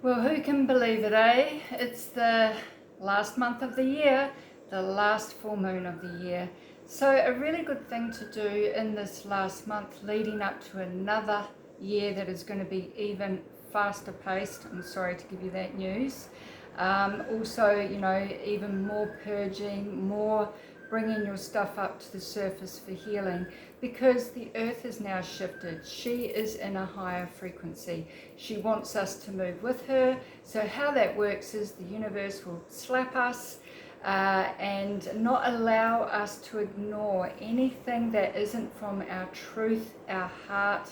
Well, who can believe it, eh? It's the last month of the year, the last full moon of the year. So a really good thing to do in this last month leading up to another year that is going to be even faster paced. I'm sorry to give you that news. Also, even more purging, more bringing your stuff up to the surface for healing, because the earth is now shifted. She is in a higher frequency. She wants us to move with her. So how that works is the universe will slap us and not allow us to ignore anything that isn't from our truth, our heart,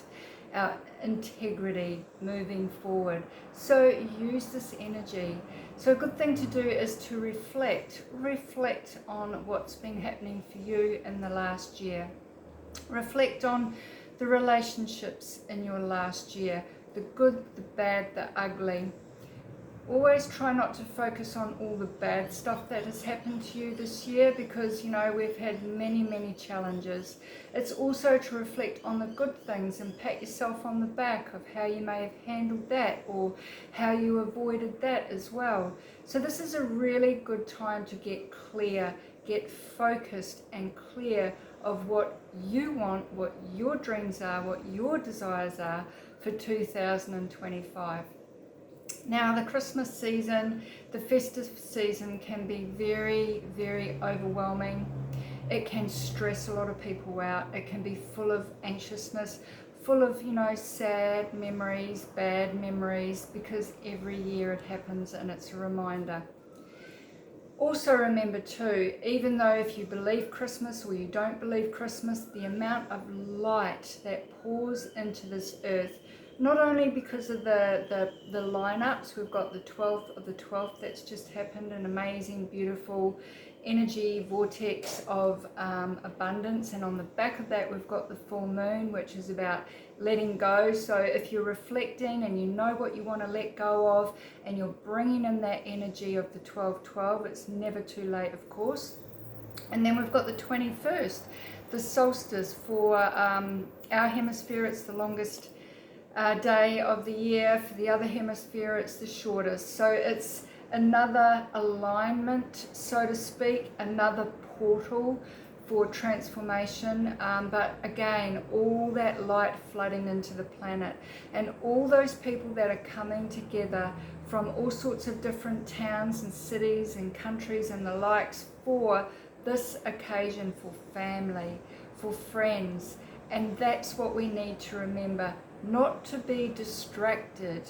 our integrity moving forward. So use this energy. So a good thing to do is to reflect on what's been happening for you in the last year. Reflect on the relationships in your last year, the good, the bad, the ugly. Always try not to focus on all the bad stuff that has happened to you this year, because we've had many challenges. It's also to reflect on the good things and pat yourself on the back of how you may have handled that or how you avoided that as well. So this is a really good time to get clear, get focused and clear of what you want, what your dreams are, what your desires are for 2025. Now, the Christmas season, the festive season can be very overwhelming. It can stress a lot of people out. It can be full of anxiousness, full of, sad memories, bad memories, because every year it happens and it's a reminder. Also remember too, even though if you believe Christmas or you don't believe Christmas, the amount of light that pours into this earth, not only because of the lineups, we've got the 12th of the 12th that's just happened, an amazing, beautiful energy vortex of abundance, and on the back of that we've got the full moon, which is about letting go. So if you're reflecting and you know what you want to let go of and you're bringing in that energy of the 12-12, it's never too late, of course. And then we've got the 21st, the solstice. For our hemisphere it's the longest day of the year. For the other hemisphere it's the shortest. So it's another alignment, so to speak, another portal for transformation, but again, all that light flooding into the planet, and all those people that are coming together from all sorts of different towns and cities and countries and the likes for this occasion, for family, for friends. And that's what we need to remember, not to be distracted.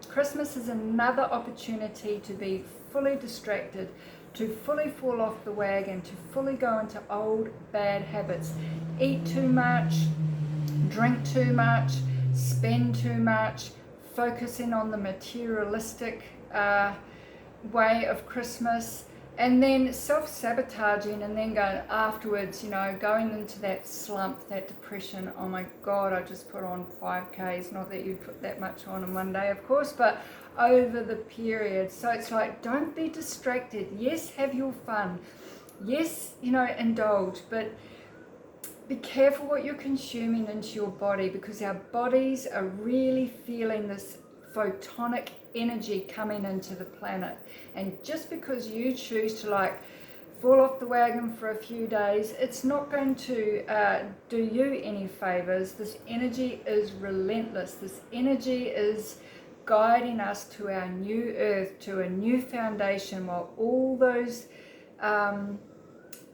Christmas is another opportunity to be fully distracted, to fully fall off the wagon, to fully go into old bad habits. Eat too much, drink too much, spend too much, focusing on the materialistic way of Christmas, and then self-sabotaging, and then going afterwards, going into that slump, that depression. Oh my God, I just put on 5Ks, not that you put that much on in one day, of course, but over the period. So it's like, don't be distracted. Yes, have your fun. Yes, indulge, but be careful what you're consuming into your body, because our bodies are really feeling this photonic energy coming into the planet. And just because you choose to fall off the wagon for a few days, it's not going to do you any favors. This energy is relentless. This energy is guiding us to our new earth, to a new foundation, while all those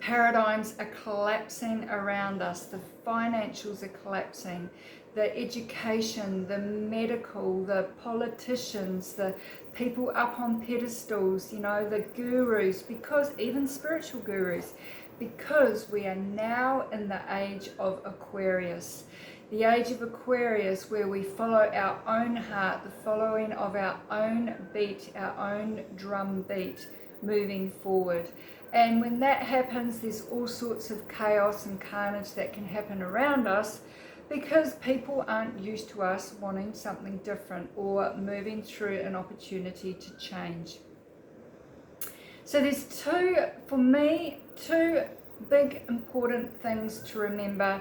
paradigms are collapsing around us. The financials are collapsing, the education, the medical, the politicians, the people up on pedestals, the gurus, because even spiritual gurus, because we are now in the age of Aquarius. The age of Aquarius, where we follow our own heart, the following of our own beat, our own drum beat, moving forward. And when that happens, there's all sorts of chaos and carnage that can happen around us, because people aren't used to us wanting something different or moving through an opportunity to change. So there's two big important things to remember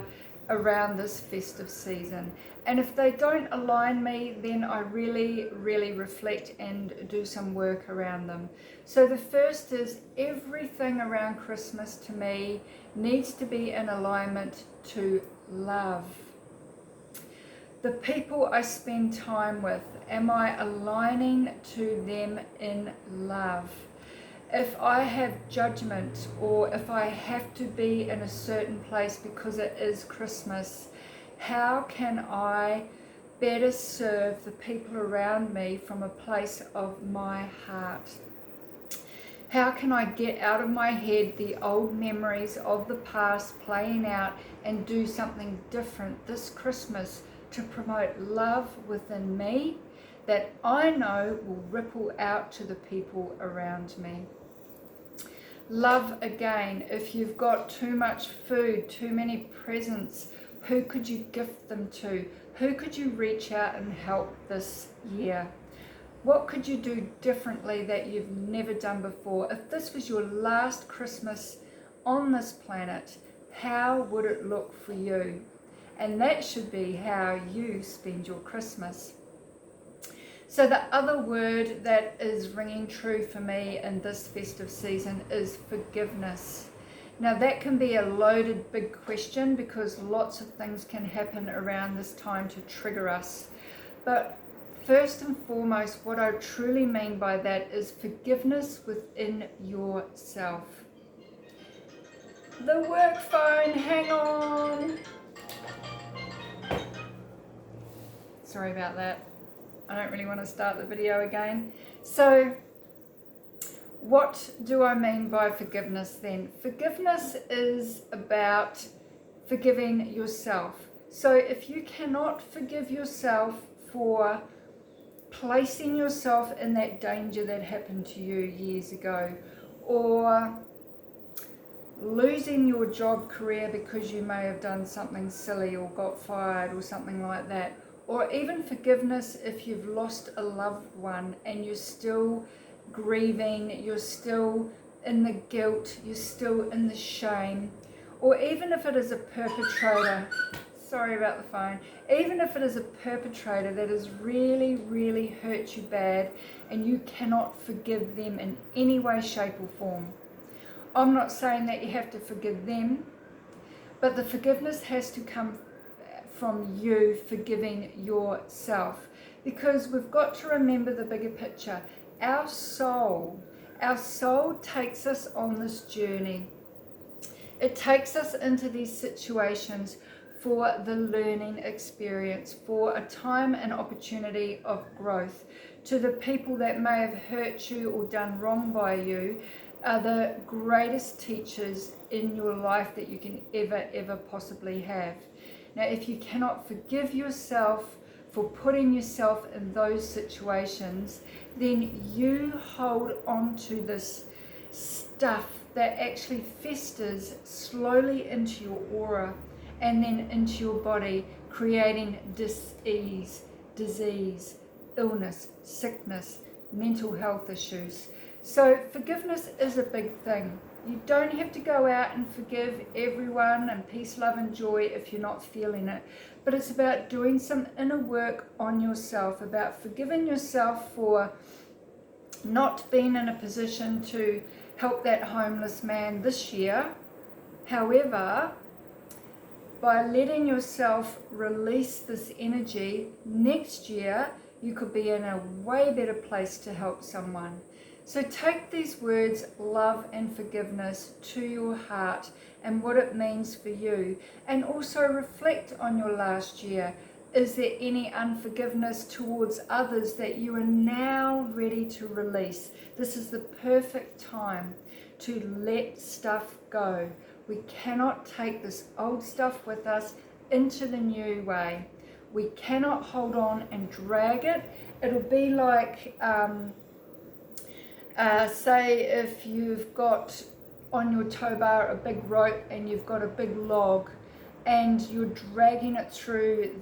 around this festive season. And if they don't align me, then I really, really reflect and do some work around them. So the first is everything around Christmas to me needs to be in alignment to love. The people I spend time with, am I aligning to them in love? If I have judgment, or if I have to be in a certain place because it is Christmas, how can I better serve the people around me from a place of my heart? How can I get out of my head the old memories of the past playing out and do something different this Christmas to promote love within me that I know will ripple out to the people around me? Love again. If you've got too much food, too many presents, who could you gift them to? Who could you reach out and help this year? What could you do differently that you've never done before? If this was your last Christmas on this planet, how would it look for you? And that should be how you spend your Christmas. So the other word that is ringing true for me in this festive season is forgiveness. Now that can be a loaded big question because lots of things can happen around this time to trigger us. But first and foremost, what I truly mean by that is forgiveness within yourself. The work phone, hang on. Sorry about that. I don't really want to start the video again. So what do I mean by forgiveness then? Forgiveness is about forgiving yourself. So if you cannot forgive yourself for placing yourself in that danger that happened to you years ago, or losing your job career because you may have done something silly or got fired or something like that, or even forgiveness if you've lost a loved one and you're still grieving, you're still in the guilt, you're still in the shame, or even if it is a perpetrator, sorry about the phone, even if it is a perpetrator that has really, really hurt you bad and you cannot forgive them in any way, shape or form. I'm not saying that you have to forgive them, but the forgiveness has to come from you forgiving yourself, because we've got to remember the bigger picture. Our soul takes us on this journey. It takes us into these situations for the learning experience, for a time and opportunity of growth. To the people that may have hurt you or done wrong by you are the greatest teachers in your life that you can ever possibly have. Now, if you cannot forgive yourself for putting yourself in those situations, then you hold on to this stuff that actually festers slowly into your aura and then into your body, creating dis-ease, disease, illness, sickness, mental health issues. So forgiveness is a big thing. You don't have to go out and forgive everyone and peace, love and joy if you're not feeling it. But it's about doing some inner work on yourself, about forgiving yourself for not being in a position to help that homeless man this year. However, by letting yourself release this energy, next year you could be in a way better place to help someone. So take these words, love and forgiveness, to your heart and what it means for you. And also reflect on your last year. Is there any unforgiveness towards others that you are now ready to release? This is the perfect time to let stuff go. We cannot take this old stuff with us into the new way. We cannot hold on and drag it. It'll be like... say if you've got on your tow bar a big rope and you've got a big log and you're dragging it through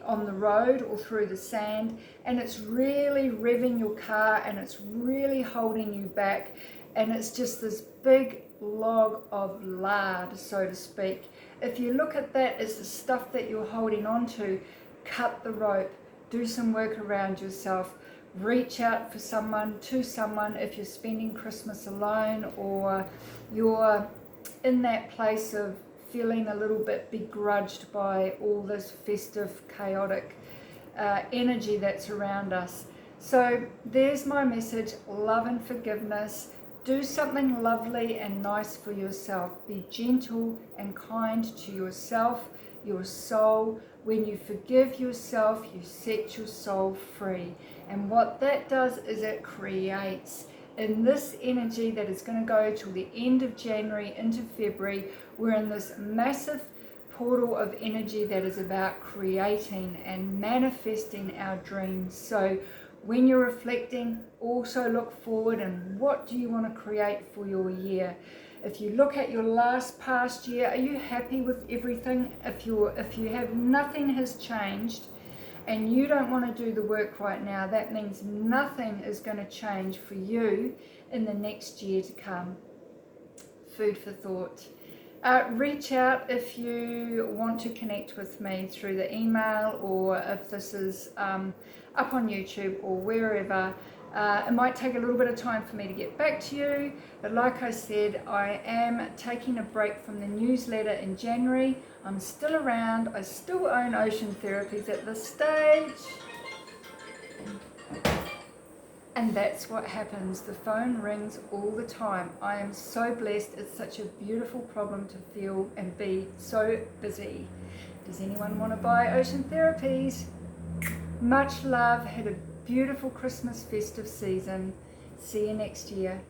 on the road or through the sand, and it's really revving your car and it's really holding you back, and it's just this big log of lard, so to speak. If you look at that as the stuff that you're holding on to, cut the rope, do some work around yourself, reach out for someone, to someone if you're spending Christmas alone or you're in that place of feeling a little bit begrudged by all this festive, chaotic energy that's around us. So there's my message: love and forgiveness. Do something lovely and nice for yourself. Be gentle and kind to yourself, your soul. When you forgive yourself, you set your soul free. And what that does is it creates, in this energy that is going to go till the end of January into February, we're in this massive portal of energy that is about creating and manifesting our dreams. So when you're reflecting, also look forward and what do you want to create for your year. If you look at your past year, are you happy with everything? If you have nothing has changed and you don't want to do the work right now, that means nothing is going to change for you in the next year to come. Food for thought. Reach out if you want to connect with me through the email, or if this is up on YouTube or wherever. It might take a little bit of time for me to get back to you, but like I said, I am taking a break from the newsletter in January. I'm still around. I still own Ocean Therapies at this stage. And that's what happens. The phone rings all the time. I am so blessed. It's such a beautiful problem to feel and be so busy. Does anyone want to buy Ocean Therapies? Much love. Had a beautiful Christmas festive season. See you next year.